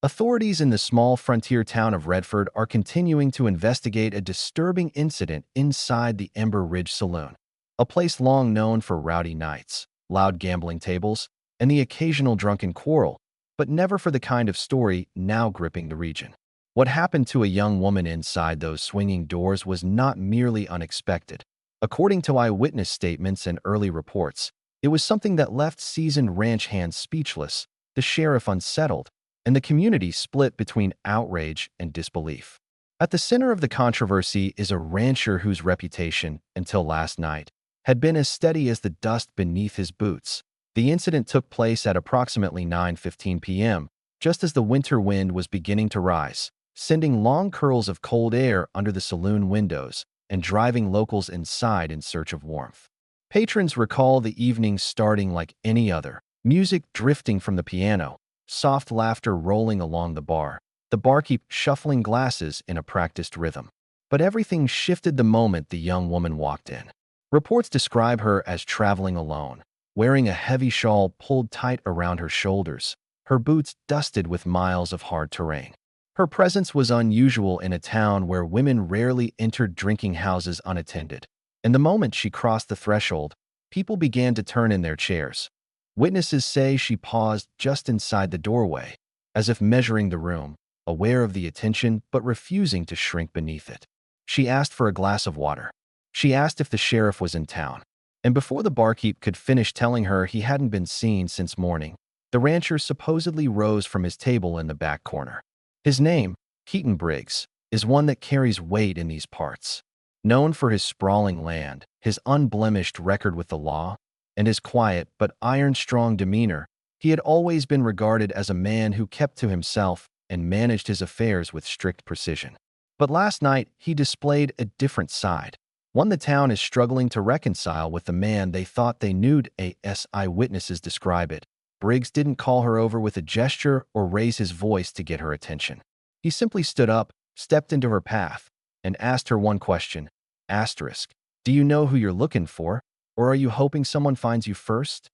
Authorities in the small frontier town of Redford are continuing to investigate a disturbing incident inside the Ember Ridge Saloon, a place long known for rowdy nights, loud gambling tables, and the occasional drunken quarrel, but never for the kind of story now gripping the region. What happened to a young woman inside those swinging doors was not merely unexpected. According to eyewitness statements and early reports, it was something that left seasoned ranch hands speechless, the sheriff unsettled, and the community split between outrage and disbelief. At the center of the controversy is a rancher whose reputation, until last night, had been as steady as the dust beneath his boots. The incident took place at approximately 9:15 p.m., just as the winter wind was beginning to rise, sending long curls of cold air under the saloon windows and driving locals inside in search of warmth. Patrons recall the evening starting like any other, music drifting from the piano, soft laughter rolling along the bar, the barkeep shuffling glasses in a practiced rhythm. But everything shifted the moment the young woman walked in. Reports describe her as traveling alone, wearing a heavy shawl pulled tight around her shoulders, her boots dusted with miles of hard terrain. Her presence was unusual in a town where women rarely entered drinking houses unattended, and the moment she crossed the threshold, people began to turn in their chairs. Witnesses say she paused just inside the doorway, as if measuring the room, aware of the attention but refusing to shrink beneath it. She asked for a glass of water. She asked if the sheriff was in town. And before the barkeep could finish telling her he hadn't been seen since morning, the rancher supposedly rose from his table in the back corner. His name, Keaton Briggs, is one that carries weight in these parts. Known for his sprawling land, his unblemished record with the law, and his quiet but iron-strong demeanor, he had always been regarded as a man who kept to himself and managed his affairs with strict precision. But last night, he displayed a different side, one the town is struggling to reconcile with the man they thought they knew. As eyewitnesses describe it, Briggs didn't call her over with a gesture or raise his voice to get her attention. He simply stood up, stepped into her path, and asked her one question, asterisk, "Do you know who you're looking for? Or are you hoping someone finds you first?"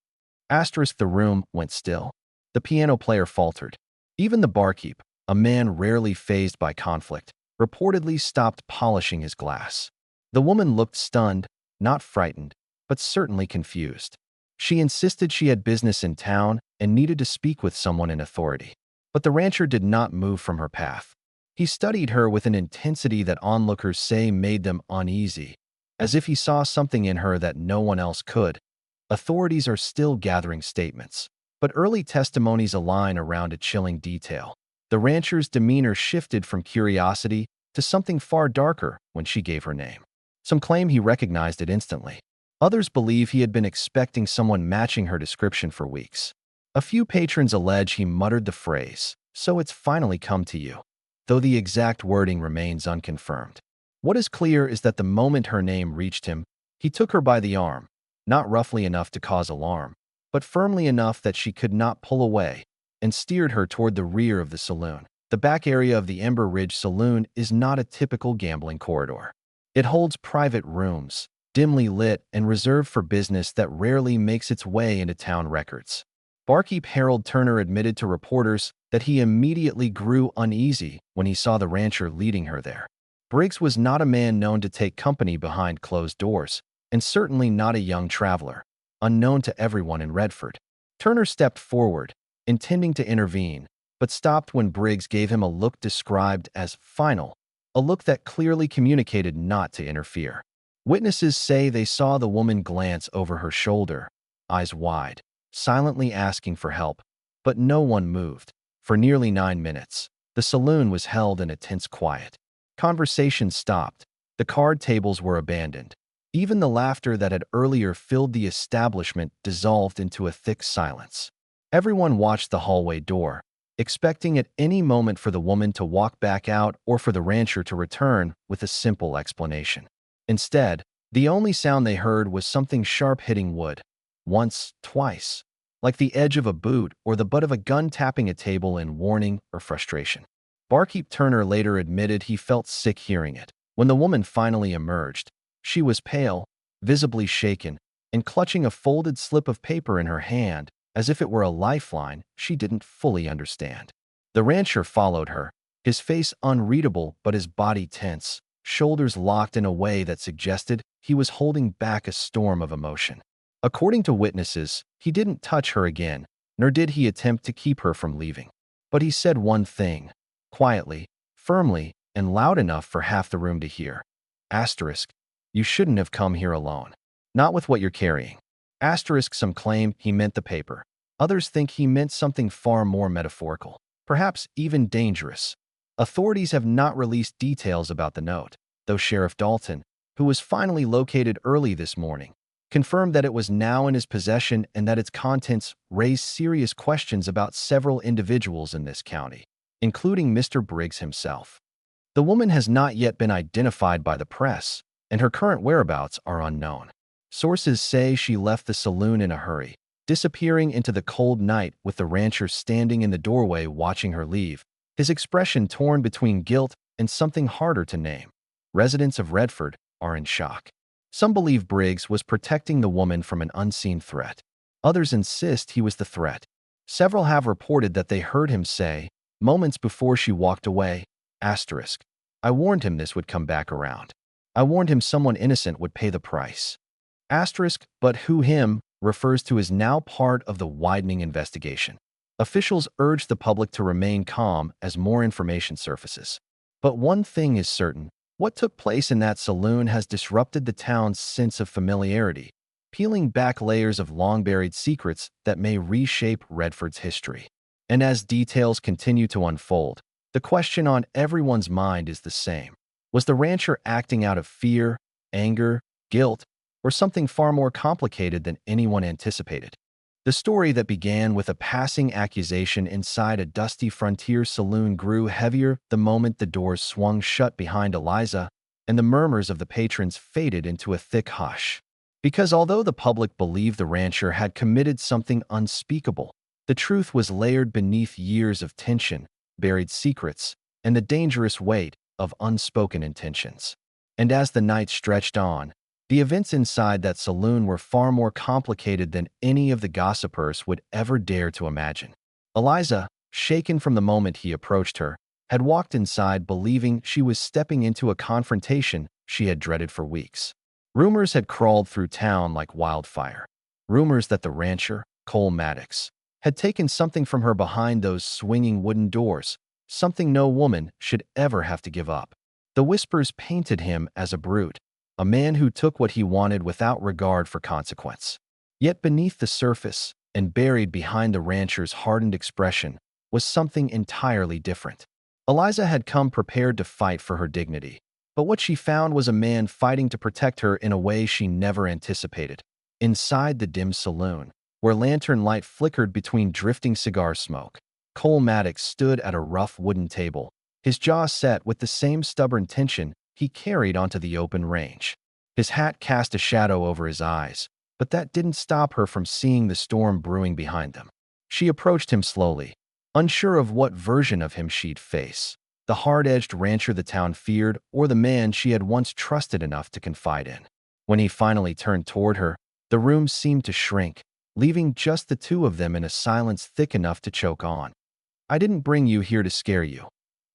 Asterisk. The room went still. The piano player faltered. Even the barkeep, a man rarely fazed by conflict, reportedly stopped polishing his glass. The woman looked stunned, not frightened, but certainly confused. She insisted she had business in town and needed to speak with someone in authority. But the rancher did not move from her path. He studied her with an intensity that onlookers say made them uneasy, as if he saw something in her that no one else could. Authorities are still gathering statements, but early testimonies align around a chilling detail. The rancher's demeanor shifted from curiosity to something far darker when she gave her name. Some claim he recognized it instantly. Others believe he had been expecting someone matching her description for weeks. A few patrons allege he muttered the phrase, "So it's finally come to you," though the exact wording remains unconfirmed. What is clear is that the moment her name reached him, he took her by the arm, not roughly enough to cause alarm, but firmly enough that she could not pull away, and steered her toward the rear of the saloon. The back area of the Ember Ridge Saloon is not a typical gambling corridor. It holds private rooms, dimly lit and reserved for business that rarely makes its way into town records. Barkeep Harold Turner admitted to reporters that he immediately grew uneasy when he saw the rancher leading her there. Briggs was not a man known to take company behind closed doors, and certainly not a young traveler, unknown to everyone in Redford. Turner stepped forward, intending to intervene, but stopped when Briggs gave him a look described as final, a look that clearly communicated not to interfere. Witnesses say they saw the woman glance over her shoulder, eyes wide, silently asking for help, but no one moved. For nearly 9 minutes, the saloon was held in a tense quiet. Conversation stopped. The card tables were abandoned. Even the laughter that had earlier filled the establishment dissolved into a thick silence. Everyone watched the hallway door, expecting at any moment for the woman to walk back out or for the rancher to return with a simple explanation. Instead, the only sound they heard was something sharp hitting wood, once, twice, like the edge of a boot or the butt of a gun tapping a table in warning or frustration. Barkeep Turner later admitted he felt sick hearing it. When the woman finally emerged, she was pale, visibly shaken, and clutching a folded slip of paper in her hand, as if it were a lifeline she didn't fully understand. The rancher followed her, his face unreadable but his body tense, shoulders locked in a way that suggested he was holding back a storm of emotion. According to witnesses, he didn't touch her again, nor did he attempt to keep her from leaving. But he said one thing, quietly, firmly, and loud enough for half the room to hear. Asterisk, you shouldn't have come here alone. Not with what you're carrying. Asterisk, some claim he meant the paper. Others think he meant something far more metaphorical, perhaps even dangerous. Authorities have not released details about the note, though Sheriff Dalton, who was finally located early this morning, confirmed that it was now in his possession and that its contents raised serious questions about several individuals in this county, including Mr. Briggs himself. The woman has not yet been identified by the press, and her current whereabouts are unknown. Sources say she left the saloon in a hurry, disappearing into the cold night with the rancher standing in the doorway watching her leave, his expression torn between guilt and something harder to name. Residents of Redford are in shock. Some believe Briggs was protecting the woman from an unseen threat. Others insist he was the threat. Several have reported that they heard him say, moments before she walked away, asterisk, I warned him this would come back around. I warned him someone innocent would pay the price. Asterisk, but who him refers to is now part of the widening investigation. Officials urge the public to remain calm as more information surfaces. But one thing is certain, what took place in that saloon has disrupted the town's sense of familiarity, peeling back layers of long-buried secrets that may reshape Redford's history. And as details continue to unfold, the question on everyone's mind is the same. Was the rancher acting out of fear, anger, guilt, or something far more complicated than anyone anticipated? The story that began with a passing accusation inside a dusty frontier saloon grew heavier the moment the doors swung shut behind Eliza, and the murmurs of the patrons faded into a thick hush. Because although the public believed the rancher had committed something unspeakable, the truth was layered beneath years of tension, buried secrets, and the dangerous weight of unspoken intentions. And as the night stretched on, the events inside that saloon were far more complicated than any of the gossipers would ever dare to imagine. Eliza, shaken from the moment he approached her, had walked inside believing she was stepping into a confrontation she had dreaded for weeks. Rumors had crawled through town like wildfire. Rumors that the rancher, Cole Maddox, had taken something from her behind those swinging wooden doors, something no woman should ever have to give up. The whispers painted him as a brute, a man who took what he wanted without regard for consequence. Yet beneath the surface, and buried behind the rancher's hardened expression, was something entirely different. Eliza had come prepared to fight for her dignity, but what she found was a man fighting to protect her in a way she never anticipated. Inside the dim saloon, where lantern light flickered between drifting cigar smoke, Cole Maddox stood at a rough wooden table, his jaw set with the same stubborn tension he carried onto the open range. His hat cast a shadow over his eyes, but that didn't stop her from seeing the storm brewing behind them. She approached him slowly, unsure of what version of him she'd face, the hard-edged rancher the town feared or the man she had once trusted enough to confide in. When he finally turned toward her, the room seemed to shrink, leaving just the two of them in a silence thick enough to choke on. I didn't bring you here to scare you,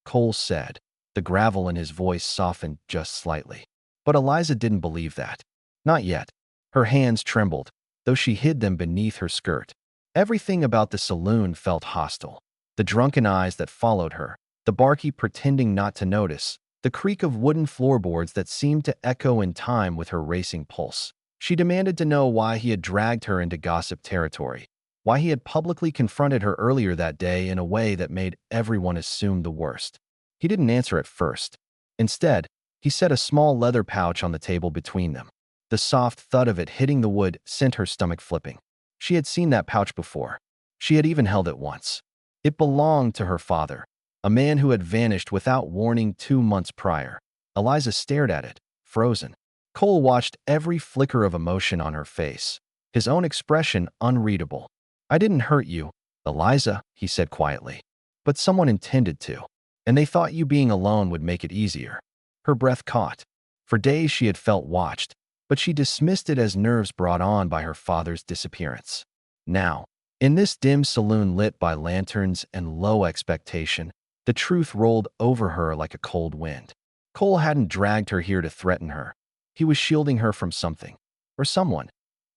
Cole said. The gravel in his voice softened just slightly. But Eliza didn't believe that. Not yet. Her hands trembled, though she hid them beneath her skirt. Everything about the saloon felt hostile. The drunken eyes that followed her, the barkeep pretending not to notice, the creak of wooden floorboards that seemed to echo in time with her racing pulse. She demanded to know why he had dragged her into gossip territory, why he had publicly confronted her earlier that day in a way that made everyone assume the worst. He didn't answer at first. Instead, he set a small leather pouch on the table between them. The soft thud of it hitting the wood sent her stomach flipping. She had seen that pouch before. She had even held it once. It belonged to her father, a man who had vanished without warning 2 months prior. Eliza stared at it, frozen. Cole watched every flicker of emotion on her face, his own expression unreadable. I didn't hurt you, Eliza, he said quietly. But someone intended to. And they thought you being alone would make it easier. Her breath caught. For days she had felt watched, but she dismissed it as nerves brought on by her father's disappearance. Now, In this dim saloon lit by lanterns and low expectation, the truth rolled over her like a cold wind. Cole hadn't dragged her here to threaten her. He was shielding her from something, or someone.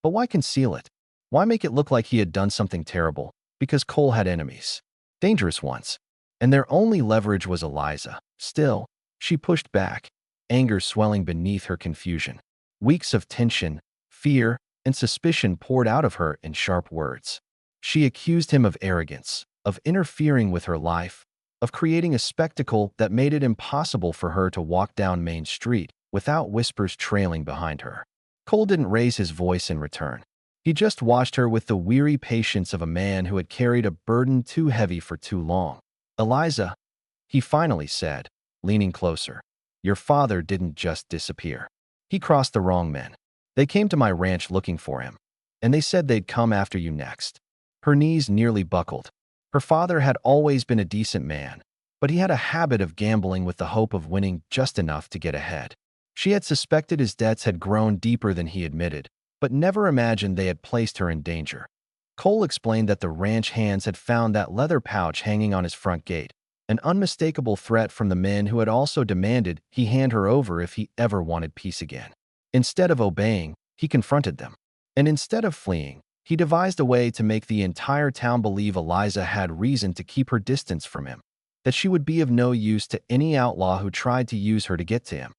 But why conceal it? Why make it look like he had done something terrible? Because Cole had enemies. Dangerous ones. And their only leverage was Eliza. Still, she pushed back, anger swelling beneath her confusion. Weeks of tension, fear, and suspicion poured out of her in sharp words. She accused him of arrogance, of interfering with her life, of creating a spectacle that made it impossible for her to walk down Main Street without whispers trailing behind her. Cole didn't raise his voice in return. He just watched her with the weary patience of a man who had carried a burden too heavy for too long. "Eliza," he finally said, leaning closer, "your father didn't just disappear. He crossed the wrong men. They came to my ranch looking for him, and they said they'd come after you next." Her knees nearly buckled. Her father had always been a decent man, but he had a habit of gambling with the hope of winning just enough to get ahead. She had suspected his debts had grown deeper than he admitted, but never imagined they had placed her in danger. Cole explained that the ranch hands had found that leather pouch hanging on his front gate, an unmistakable threat from the men who had also demanded he hand her over if he ever wanted peace again. Instead of obeying, he confronted them. And instead of fleeing, he devised a way to make the entire town believe Eliza had reason to keep her distance from him, that she would be of no use to any outlaw who tried to use her to get to him.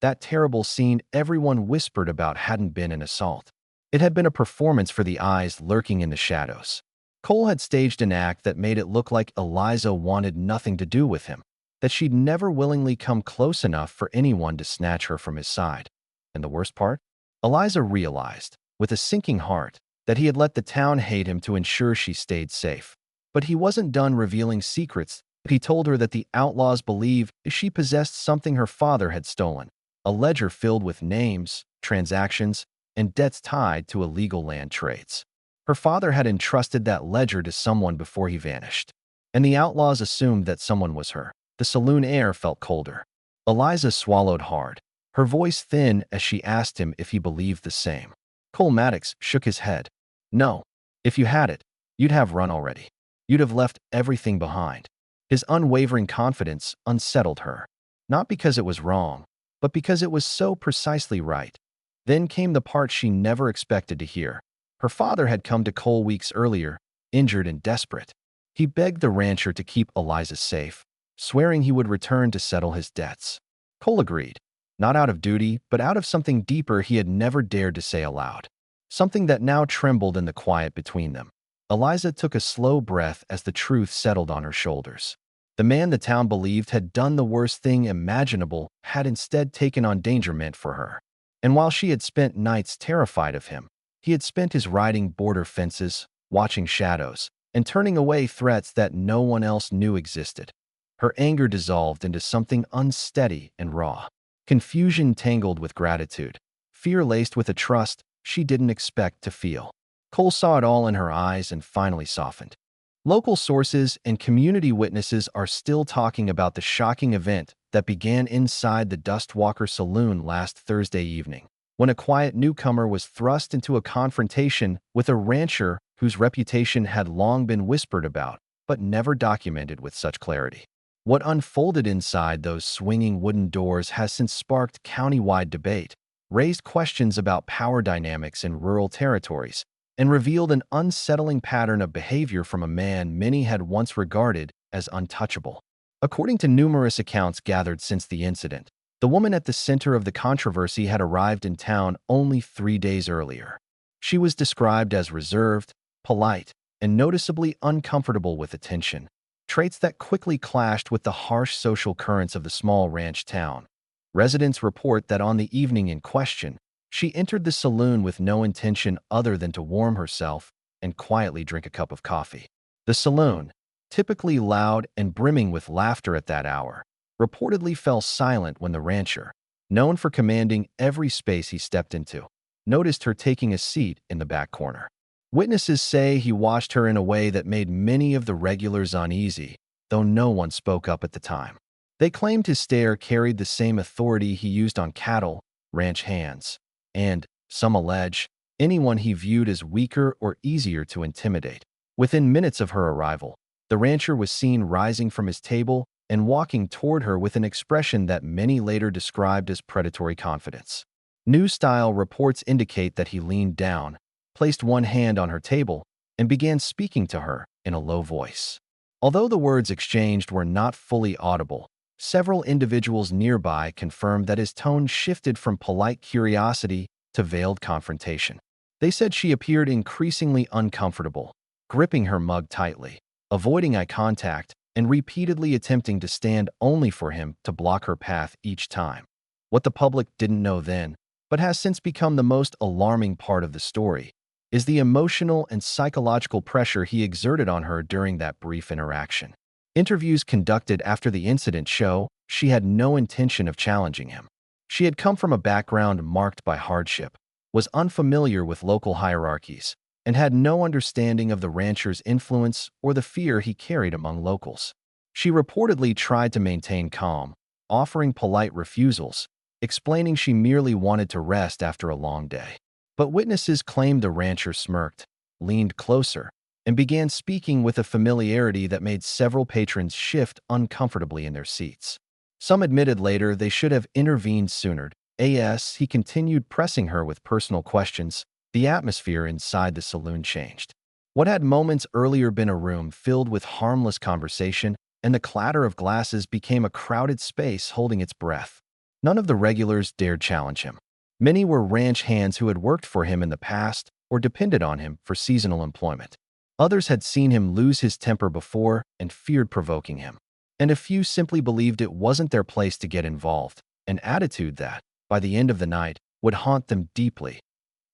That terrible scene everyone whispered about hadn't been an assault. It had been a performance for the eyes lurking in the shadows. Cole had staged an act that made it look like Eliza wanted nothing to do with him, that she'd never willingly come close enough for anyone to snatch her from his side. And the worst part? Eliza realized, with a sinking heart, that he had let the town hate him to ensure she stayed safe. But he wasn't done revealing secrets. He told her that the outlaws believed she possessed something her father had stolen, a ledger filled with names, transactions, and debts tied to illegal land trades. Her father had entrusted that ledger to someone before he vanished, and the outlaws assumed that someone was her. The saloon air felt colder. Eliza swallowed hard, her voice thin as she asked him if he believed the same. Cole Maddox shook his head. "No. If you had it, you'd have run already. You'd have left everything behind." His unwavering confidence unsettled her, not because it was wrong, but because it was so precisely right. Then came the part she never expected to hear. Her father had come to Cole weeks earlier, injured and desperate. He begged the rancher to keep Eliza safe, swearing he would return to settle his debts. Cole agreed, not out of duty, but out of something deeper he had never dared to say aloud, something that now trembled in the quiet between them. Eliza took a slow breath as the truth settled on her shoulders. The man the town believed had done the worst thing imaginable had instead taken on danger meant for her. And while she had spent nights terrified of him, he had spent his riding border fences, watching shadows, and turning away threats that no one else knew existed. Her anger dissolved into something unsteady and raw. Confusion tangled with gratitude, fear laced with a trust she didn't expect to feel. Cole saw it all in her eyes and finally softened. Local sources and community witnesses are still talking about the shocking event that began inside the Dustwalker Saloon last Thursday evening, when a quiet newcomer was thrust into a confrontation with a rancher whose reputation had long been whispered about, but never documented with such clarity. What unfolded inside those swinging wooden doors has since sparked county-wide debate, raised questions about power dynamics in rural territories, and revealed an unsettling pattern of behavior from a man many had once regarded as untouchable. According to numerous accounts gathered since the incident, the woman at the center of the controversy had arrived in town only 3 days earlier. She was described as reserved, polite, and noticeably uncomfortable with attention, traits that quickly clashed with the harsh social currents of the small ranch town. Residents report that on the evening in question, she entered the saloon with no intention other than to warm herself and quietly drink a cup of coffee. The saloon, typically loud and brimming with laughter at that hour, reportedly fell silent when the rancher, known for commanding every space he stepped into, noticed her taking a seat in the back corner. Witnesses say he watched her in a way that made many of the regulars uneasy, though no one spoke up at the time. They claimed his stare carried the same authority he used on cattle, ranch hands, and, some allege, anyone he viewed as weaker or easier to intimidate. Within minutes of her arrival, the rancher was seen rising from his table and walking toward her with an expression that many later described as predatory confidence. News-style reports indicate that he leaned down, placed one hand on her table, and began speaking to her in a low voice. Although the words exchanged were not fully audible, several individuals nearby confirmed that his tone shifted from polite curiosity to veiled confrontation. They said she appeared increasingly uncomfortable, gripping her mug tightly, avoiding eye contact, and repeatedly attempting to stand only for him to block her path each time. What the public didn't know then, but has since become the most alarming part of the story, is the emotional and psychological pressure he exerted on her during that brief interaction. Interviews conducted after the incident show she had no intention of challenging him. She had come from a background marked by hardship, was unfamiliar with local hierarchies, and had no understanding of the rancher's influence or the fear he carried among locals. She reportedly tried to maintain calm, offering polite refusals, explaining she merely wanted to rest after a long day. But witnesses claimed the rancher smirked, leaned closer, and began speaking with a familiarity that made several patrons shift uncomfortably in their seats. Some admitted later they should have intervened sooner. As he continued pressing her with personal questions, the atmosphere inside the saloon changed. What had moments earlier been a room filled with harmless conversation and the clatter of glasses became a crowded space holding its breath. None of the regulars dared challenge him. Many were ranch hands who had worked for him in the past or depended on him for seasonal employment. Others had seen him lose his temper before and feared provoking him. And a few simply believed it wasn't their place to get involved, an attitude that, by the end of the night, would haunt them deeply.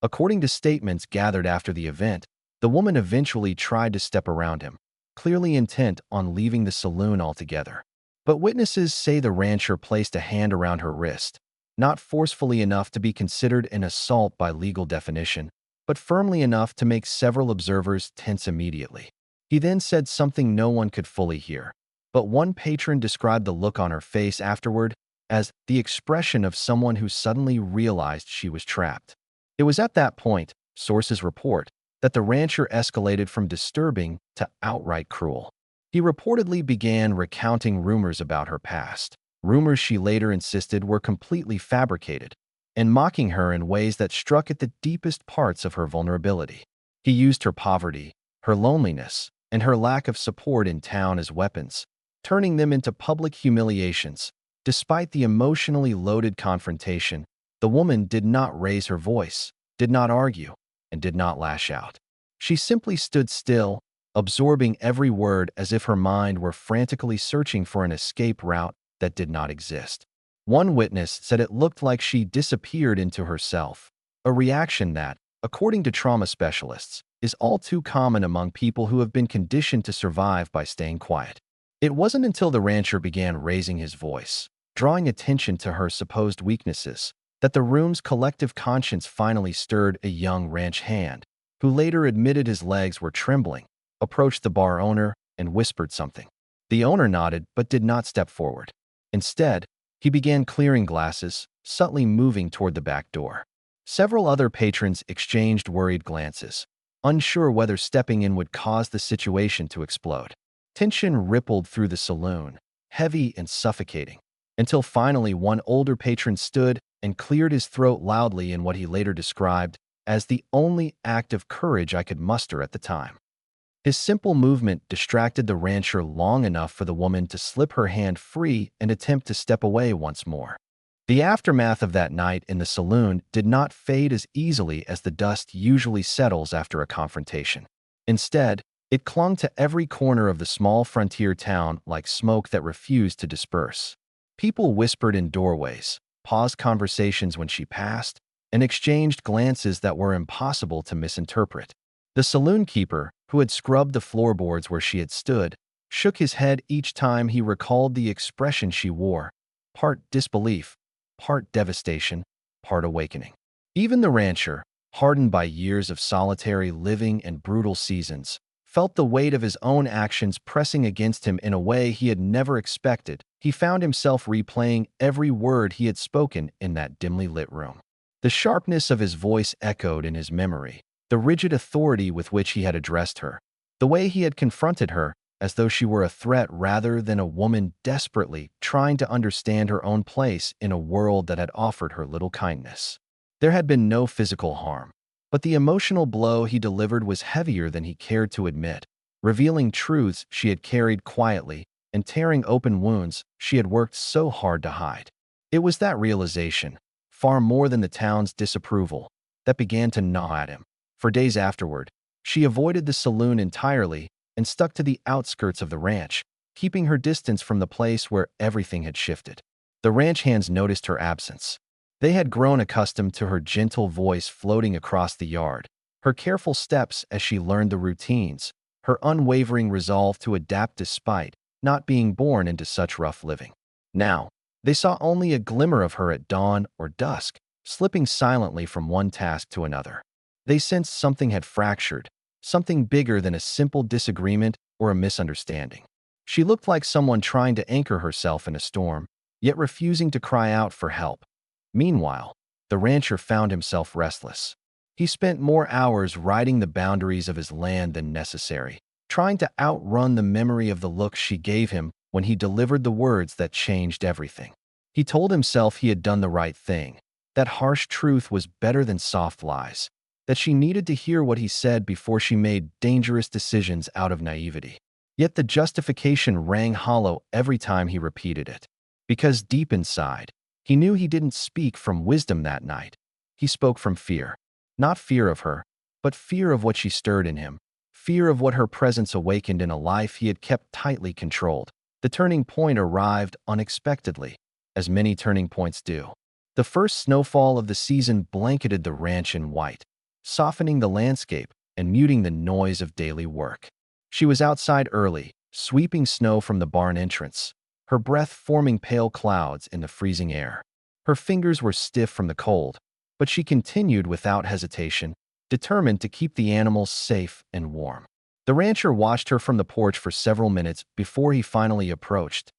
According to statements gathered after the event, the woman eventually tried to step around him, clearly intent on leaving the saloon altogether. But witnesses say the rancher placed a hand around her wrist, not forcefully enough to be considered an assault by legal definition, but firmly enough to make several observers tense immediately. He then said something no one could fully hear, but one patron described the look on her face afterward as the expression of someone who suddenly realized she was trapped. It was at that point, sources report, that the rancher escalated from disturbing to outright cruel. He reportedly began recounting rumors about her past, rumors she later insisted were completely fabricated, and mocking her in ways that struck at the deepest parts of her vulnerability. He used her poverty, her loneliness, and her lack of support in town as weapons, turning them into public humiliations. Despite the emotionally loaded confrontation, the woman did not raise her voice, did not argue, and did not lash out. She simply stood still, absorbing every word as if her mind were frantically searching for an escape route that did not exist. One witness said it looked like she disappeared into herself, a reaction that, according to trauma specialists, is all too common among people who have been conditioned to survive by staying quiet. It wasn't until the rancher began raising his voice, drawing attention to her supposed weaknesses, that the room's collective conscience finally stirred. A young ranch hand, who later admitted his legs were trembling, approached the bar owner and whispered something. The owner nodded but did not step forward. Instead, he began clearing glasses, subtly moving toward the back door. Several other patrons exchanged worried glances, unsure whether stepping in would cause the situation to explode. Tension rippled through the saloon, heavy and suffocating, until finally one older patron stood and cleared his throat loudly in what he later described as the only act of courage I could muster at the time. His simple movement distracted the rancher long enough for the woman to slip her hand free and attempt to step away once more. The aftermath of that night in the saloon did not fade as easily as the dust usually settles after a confrontation. Instead, it clung to every corner of the small frontier town like smoke that refused to disperse. People whispered in doorways, paused conversations when she passed, and exchanged glances that were impossible to misinterpret. The saloon keeper, who had scrubbed the floorboards where she had stood, shook his head each time he recalled the expression she wore, part disbelief, part devastation, part awakening. Even the rancher, hardened by years of solitary living and brutal seasons, felt the weight of his own actions pressing against him in a way he had never expected. He found himself replaying every word he had spoken in that dimly lit room. The sharpness of his voice echoed in his memory, the rigid authority with which he had addressed her, The way he had confronted her, as though she were a threat rather than a woman desperately trying to understand her own place in a world that had offered her little kindness. There had been no physical harm, but the emotional blow he delivered was heavier than he cared to admit, revealing truths she had carried quietly and tearing open wounds she had worked so hard to hide. It was that realization, far more than the town's disapproval, that began to gnaw at him. For days afterward, she avoided the saloon entirely and stuck to the outskirts of the ranch, keeping her distance from the place where everything had shifted. The ranch hands noticed her absence. They had grown accustomed to her gentle voice floating across the yard, her careful steps as she learned the routines, her unwavering resolve to adapt despite not being born into such rough living. Now, they saw only a glimmer of her at dawn or dusk, slipping silently from one task to another. They sensed something had fractured, something bigger than a simple disagreement or a misunderstanding. She looked like someone trying to anchor herself in a storm, yet refusing to cry out for help. Meanwhile, the rancher found himself restless. He spent more hours riding the boundaries of his land than necessary, trying to outrun the memory of the look she gave him when he delivered the words that changed everything. He told himself he had done the right thing, that harsh truth was better than soft lies, that she needed to hear what he said before she made dangerous decisions out of naivety. Yet the justification rang hollow every time he repeated it, because deep inside, he knew he didn't speak from wisdom that night. He spoke from fear. Not fear of her, but fear of what she stirred in him, fear of what her presence awakened in a life he had kept tightly controlled. The turning point arrived unexpectedly, as many turning points do. The first snowfall of the season blanketed the ranch in white, softening the landscape and muting the noise of daily work. She was outside early, sweeping snow from the barn entrance, her breath forming pale clouds in the freezing air. Her fingers were stiff from the cold, but she continued without hesitation, determined to keep the animals safe and warm. The rancher watched her from the porch for several minutes before he finally approached.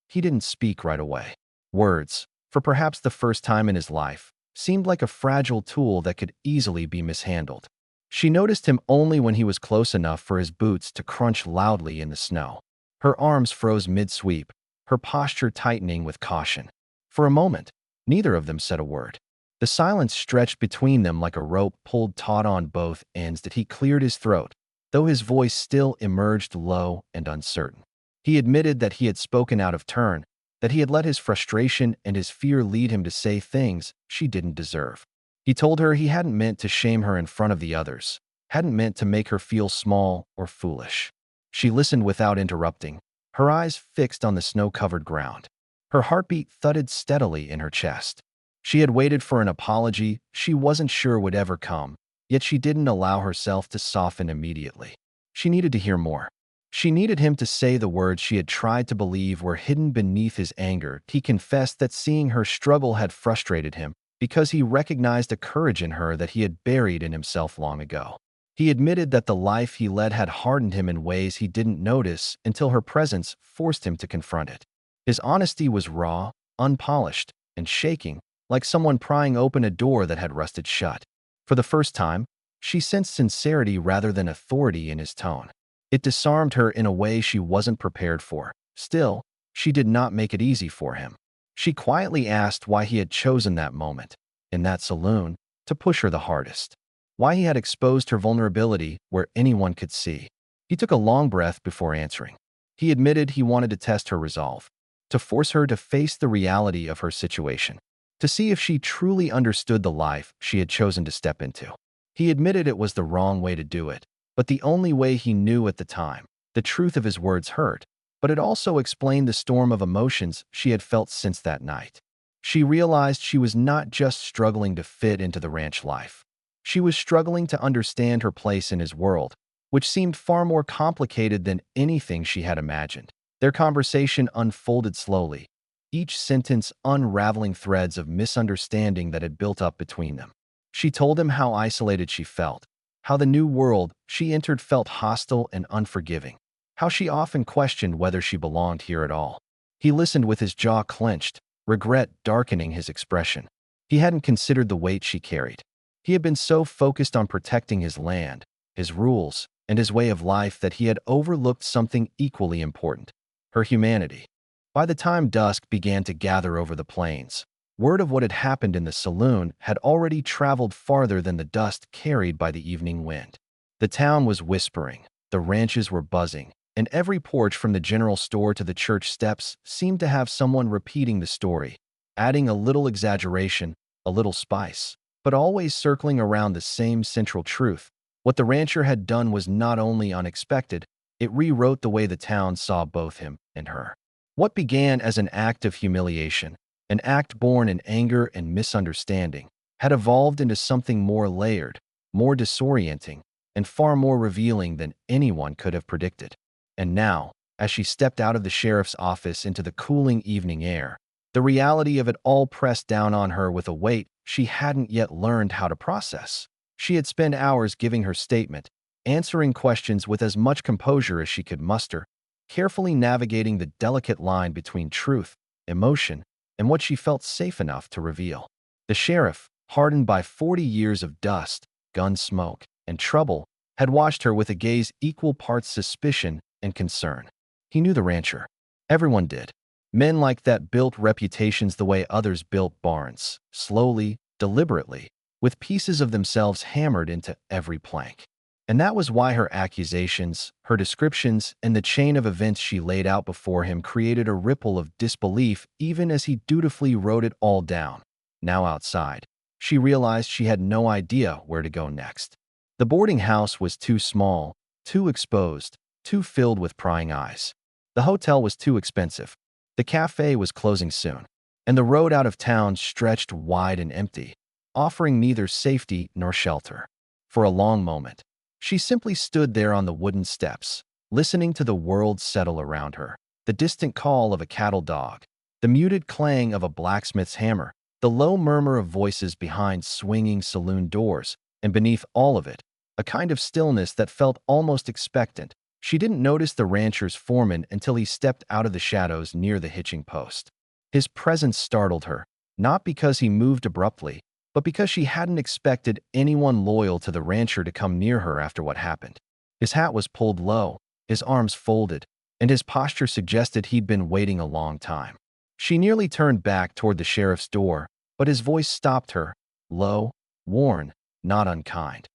He didn't speak right away. Words, for perhaps the first time in his life, seemed like a fragile tool that could easily be mishandled. She noticed him only when he was close enough for his boots to crunch loudly in the snow. Her arms froze mid-sweep, her posture tightening with caution. For a moment, neither of them said a word. The silence stretched between them like a rope pulled taut on both ends that he cleared his throat, though his voice still emerged low and uncertain. He admitted that he had spoken out of turn, that he had let his frustration and his fear lead him to say things she didn't deserve. He told her he hadn't meant to shame her in front of the others, hadn't meant to make her feel small or foolish. She listened without interrupting, her eyes fixed on the snow-covered ground. Her heartbeat thudded steadily in her chest. She had waited for an apology she wasn't sure would ever come, yet she didn't allow herself to soften immediately. She needed to hear more. She needed him to say the words she had tried to believe were hidden beneath his anger. He confessed that seeing her struggle had frustrated him, because he recognized a courage in her that he had buried in himself long ago. He admitted that the life he led had hardened him in ways he didn't notice until her presence forced him to confront it. His honesty was raw, unpolished, and shaking, like someone prying open a door that had rusted shut. For the first time, she sensed sincerity rather than authority in his tone. It disarmed her in a way she wasn't prepared for. Still, she did not make it easy for him. She quietly asked why he had chosen that moment, in that saloon, to push her the hardest. Why he had exposed her vulnerability where anyone could see. He took a long breath before answering. He admitted he wanted to test her resolve, to force her to face the reality of her situation, to see if she truly understood the life she had chosen to step into. He admitted it was the wrong way to do it, but the only way he knew at the time. The truth of his words hurt, but it also explained the storm of emotions she had felt since that night. She realized she was not just struggling to fit into the ranch life. She was struggling to understand her place in his world, which seemed far more complicated than anything she had imagined. Their conversation unfolded slowly, each sentence unraveling threads of misunderstanding that had built up between them. She told him how isolated she felt, how the new world she entered felt hostile and unforgiving, how she often questioned whether she belonged here at all. He listened with his jaw clenched, regret darkening his expression. He hadn't considered the weight she carried. He had been so focused on protecting his land, his rules, and his way of life that he had overlooked something equally important: her humanity. By the time dusk began to gather over the plains, word of what had happened in the saloon had already traveled farther than the dust carried by the evening wind. The town was whispering, the ranches were buzzing, and every porch from the general store to the church steps seemed to have someone repeating the story, adding a little exaggeration, a little spice, but always circling around the same central truth. What the rancher had done was not only unexpected, it rewrote the way the town saw both him and her. What began as an act of humiliation, an act born in anger and misunderstanding, had evolved into something more layered, more disorienting, and far more revealing than anyone could have predicted. And now, as she stepped out of the sheriff's office into the cooling evening air, the reality of it all pressed down on her with a weight she hadn't yet learned how to process. She had spent hours giving her statement, answering questions with as much composure as she could muster, carefully navigating the delicate line between truth, emotion, and what she felt safe enough to reveal. The sheriff, hardened by 40 years of dust, gun smoke, and trouble, had watched her with a gaze equal parts suspicion and concern. He knew the rancher. Everyone did. Men like that built reputations the way others built barns, slowly, deliberately, with pieces of themselves hammered into every plank. And that was why her accusations, her descriptions, and the chain of events she laid out before him created a ripple of disbelief even as he dutifully wrote it all down. Now outside, she realized she had no idea where to go next. The boarding house was too small, too exposed, too filled with prying eyes. The hotel was too expensive. The cafe was closing soon, and the road out of town stretched wide and empty, offering neither safety nor shelter. For a long moment, she simply stood there on the wooden steps, listening to the world settle around her, the distant call of a cattle dog, the muted clang of a blacksmith's hammer, the low murmur of voices behind swinging saloon doors, and beneath all of it, a kind of stillness that felt almost expectant. She didn't notice the rancher's foreman until he stepped out of the shadows near the hitching post. His presence startled her, not because he moved abruptly, but because she hadn't expected anyone loyal to the rancher to come near her after what happened. His hat was pulled low, his arms folded, and his posture suggested he'd been waiting a long time. She nearly turned back toward the sheriff's door, but his voice stopped her, low, worn, not unkind.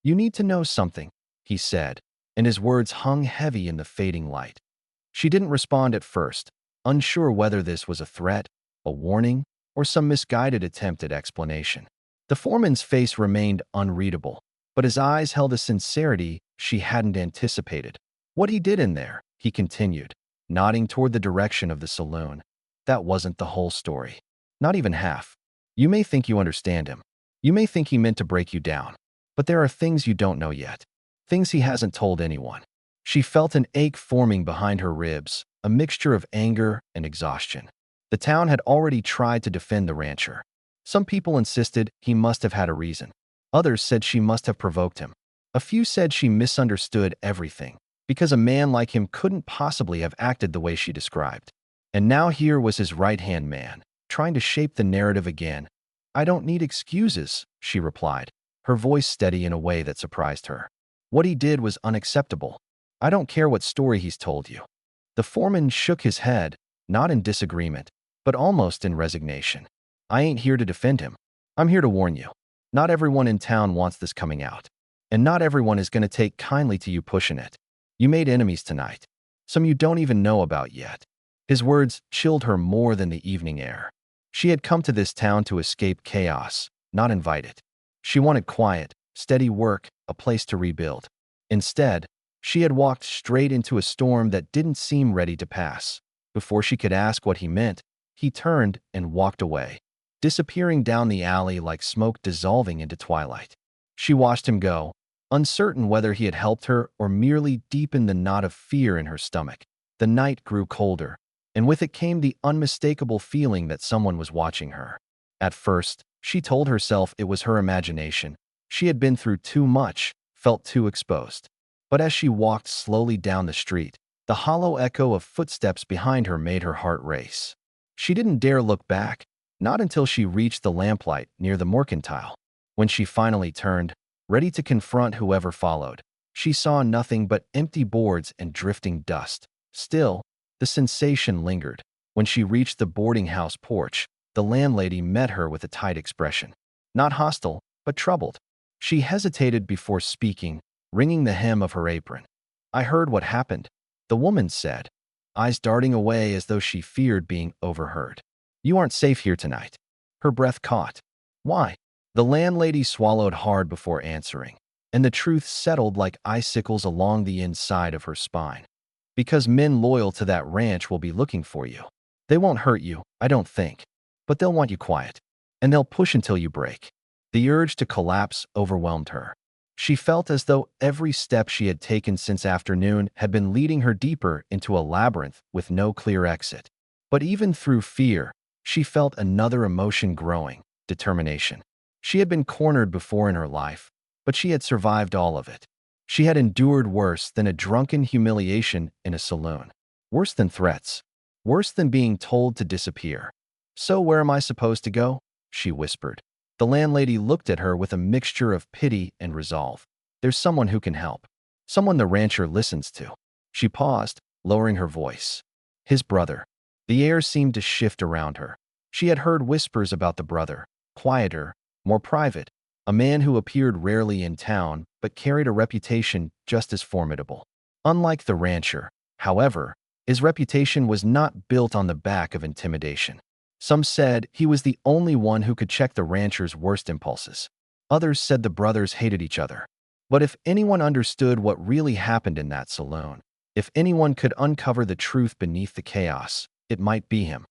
"You need to know something," he said, and his words hung heavy in the fading light. She didn't respond at first, unsure whether this was a threat, a warning, or some misguided attempt at explanation. The foreman's face remained unreadable, but his eyes held a sincerity she hadn't anticipated. "What he did in there," he continued, nodding toward the direction of the saloon. "That wasn't the whole story. Not even half. You may think you understand him. You may think he meant to break you down. But there are things you don't know yet. Things he hasn't told anyone." She felt an ache forming behind her ribs, a mixture of anger and exhaustion. The town had already tried to defend the rancher. Some people insisted he must have had a reason. Others said she must have provoked him. A few said she misunderstood everything, because a man like him couldn't possibly have acted the way she described. And now here was his right-hand man, trying to shape the narrative again. "I don't need excuses," she replied, her voice steady in a way that surprised her. "What he did was unacceptable. I don't care what story he's told you." The foreman shook his head, not in disagreement, but almost in resignation. "I ain't here to defend him. I'm here to warn you. Not everyone in town wants this coming out. And not everyone is going to take kindly to you pushing it. You made enemies tonight. Some you don't even know about yet." His words chilled her more than the evening air. She had come to this town to escape chaos, not invite it. She wanted quiet, steady work, a place to rebuild. Instead, she had walked straight into a storm that didn't seem ready to pass. Before she could ask what he meant, he turned and walked away, disappearing down the alley like smoke dissolving into twilight. She watched him go, uncertain whether he had helped her or merely deepened the knot of fear in her stomach. The night grew colder, and with it came the unmistakable feeling that someone was watching her. At first, she told herself it was her imagination. She had been through too much, felt too exposed. But as she walked slowly down the street, the hollow echo of footsteps behind her made her heart race. She didn't dare look back, not until she reached the lamplight near the mercantile. When she finally turned, ready to confront whoever followed, She saw nothing but empty boards and drifting dust. Still, the sensation lingered. When she reached the boarding house porch, the landlady met her with a tight expression. Not hostile, but troubled. She hesitated before speaking, wringing the hem of her apron. "I heard what happened," the woman said, eyes darting away as though she feared being overheard. "You aren't safe here tonight." Her breath caught. "Why?" The landlady swallowed hard before answering, and the truth settled like icicles along the inside of her spine. "Because men loyal to that ranch will be looking for you. They won't hurt you, I don't think, but they'll want you quiet, and they'll push until you break." The urge to collapse overwhelmed her. She felt as though every step she had taken since afternoon had been leading her deeper into a labyrinth with no clear exit. But even through fear, she felt another emotion growing: determination. She had been cornered before in her life, but she had survived all of it. She had endured worse than a drunken humiliation in a saloon. Worse than threats. Worse than being told to disappear. "So where am I supposed to go?" she whispered. The landlady looked at her with a mixture of pity and resolve. "There's someone who can help. Someone the rancher listens to." She paused, lowering her voice. "His brother." The air seemed to shift around her. She had heard whispers about the brother, quieter, more private, a man who appeared rarely in town but carried a reputation just as formidable. Unlike the rancher, however, his reputation was not built on the back of intimidation. Some said he was the only one who could check the rancher's worst impulses. Others said the brothers hated each other. But if anyone understood what really happened in that saloon, if anyone could uncover the truth beneath the chaos, it might be him.